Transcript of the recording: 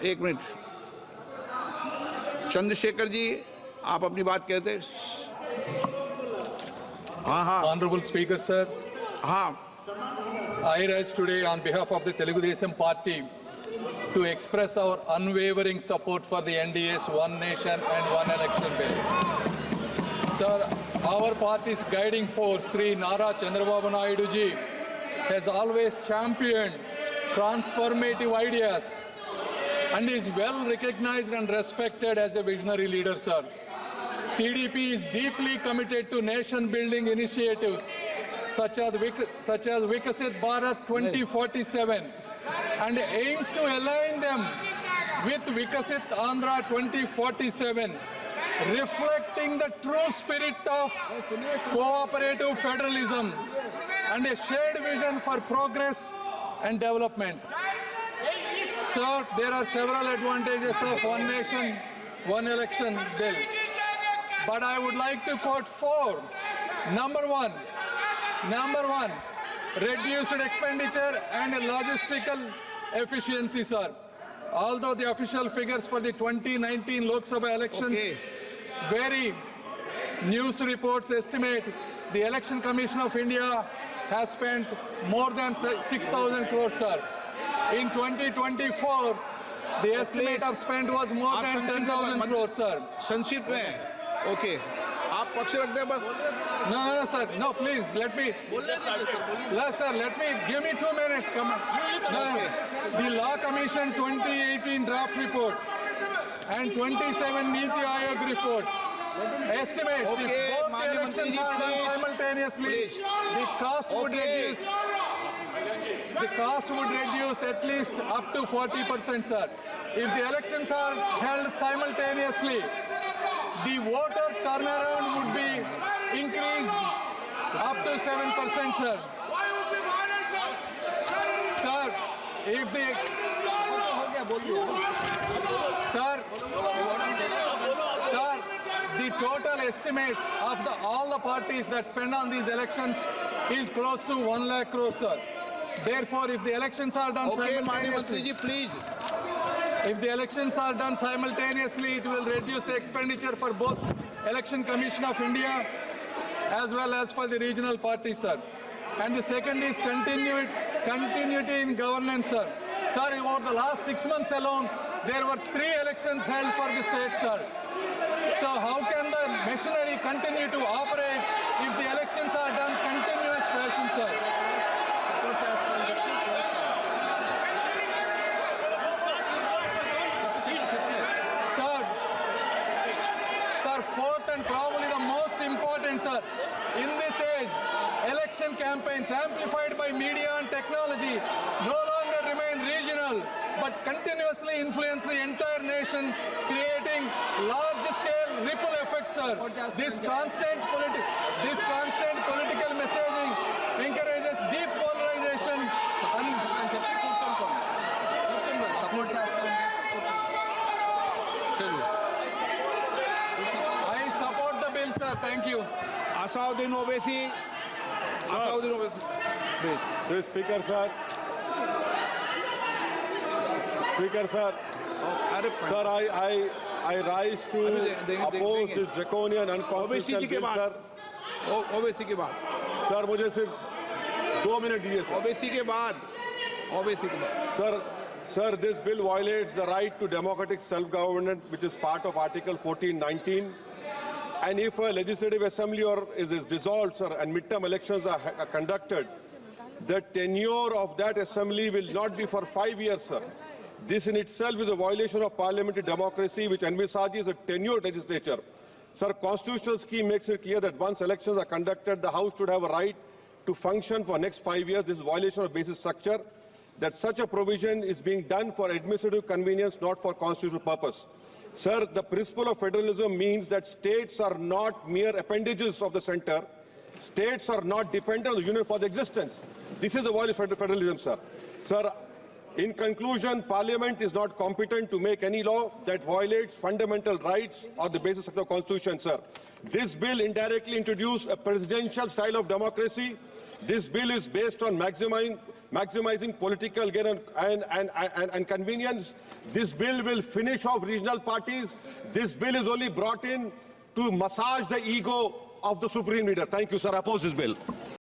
एक मिनट, चंद्रशेखर जी आप अपनी बात कहते। हाँ हाँ Honorable Speaker, sir, हाँ, I rise today on behalf of the Telugu Desam Party to express our unwavering support for the NDA's One Nation and One Election bill. Sir, our party's guiding force, Sri Nara Chandrababu Naidu ji, has always championed transformative ideas and is well recognized and respected as a visionary leader, sir. TDP is deeply committed to nation-building initiatives such as Vikasit Bharat 2047 and aims to align them with Vikasit Andhra 2047, reflecting the true spirit of cooperative federalism and a shared vision for progress and development. Sir, there are several advantages of One Nation, One Election bill, but I would like to quote four. Number one, reduced expenditure and logistical efficiency, sir. Although the official figures for the 2019 Lok Sabha elections vary, news reports estimate the Election Commission of India has spent more than 6,000 crores, sir. In 2024, the estimate of spend was more than 10,000 crores, sir. संक्षिप्त में, okay, आप पक्ष रख दें बस। No, sir. No, please, let me. Yes, sir, give me 2 minutes. Come on. No. The Law Commission 2018 draft report and 27 Niti Aayog report estimates if both the elections are done simultaneously, the cost would reduce at least up to 40%, sir. If the elections are held simultaneously, the voter turnaround would be increased up to 7%, sir. Sir, if the the total estimates of all the parties that spend on these elections is close to 1 lakh crore, sir. Therefore, if the elections are done simultaneously, please. if the elections are done simultaneously, it will reduce the expenditure for both Election Commission of India as well as for the regional parties, sir. And the second is continuity in governance, sir. Sir, over the last 6 months alone, there were 3 elections held for the state, sir. So how can the machinery continue to operate if the elections are done continuous fashion, sir? Sir, fourth and probably the most important, sir, in this age, election campaigns amplified by media and technology no longer remain regional, but continuously influence the entire nation, creating large-scale ripple effects, sir. This constant political messaging encourages deep polarization and I support the bill, sir. Thank you. Asauddin Owaisi, please. Sir, Speaker, sir. Speaker, sir. Sir, I rise to oppose this draconian unconstitutional bill, sir. Owaisi के बाद, Sir, मुझे सिर्फ 2 minute दीजिए, sir. Owaisi के बाद, Sir, this bill violates the right to democratic self-government, which is part of Article 1419. And if a legislative assembly is dissolved, sir, and midterm elections are conducted, the tenure of that assembly will not be for 5 years, sir. This in itself is a violation of parliamentary democracy, which envisages a tenured legislature. Sir, constitutional scheme makes it clear that once elections are conducted, the House should have a right to function for next 5 years. This is a violation of basic structure. That such a provision is being done for administrative convenience, not for constitutional purpose. Sir, the principle of federalism means that states are not mere appendages of the center. States are not dependent on the union for their existence. This is the violation of federalism, sir. Sir, in conclusion, Parliament is not competent to make any law that violates fundamental rights or the basis of the Constitution, sir. This bill indirectly introduced a presidential style of democracy. This bill is based on maximizing maximizing political gain and convenience. This bill will finish off regional parties. This bill is only brought in to massage the ego of the Supreme Leader. Thank you, sir. Oppose this bill.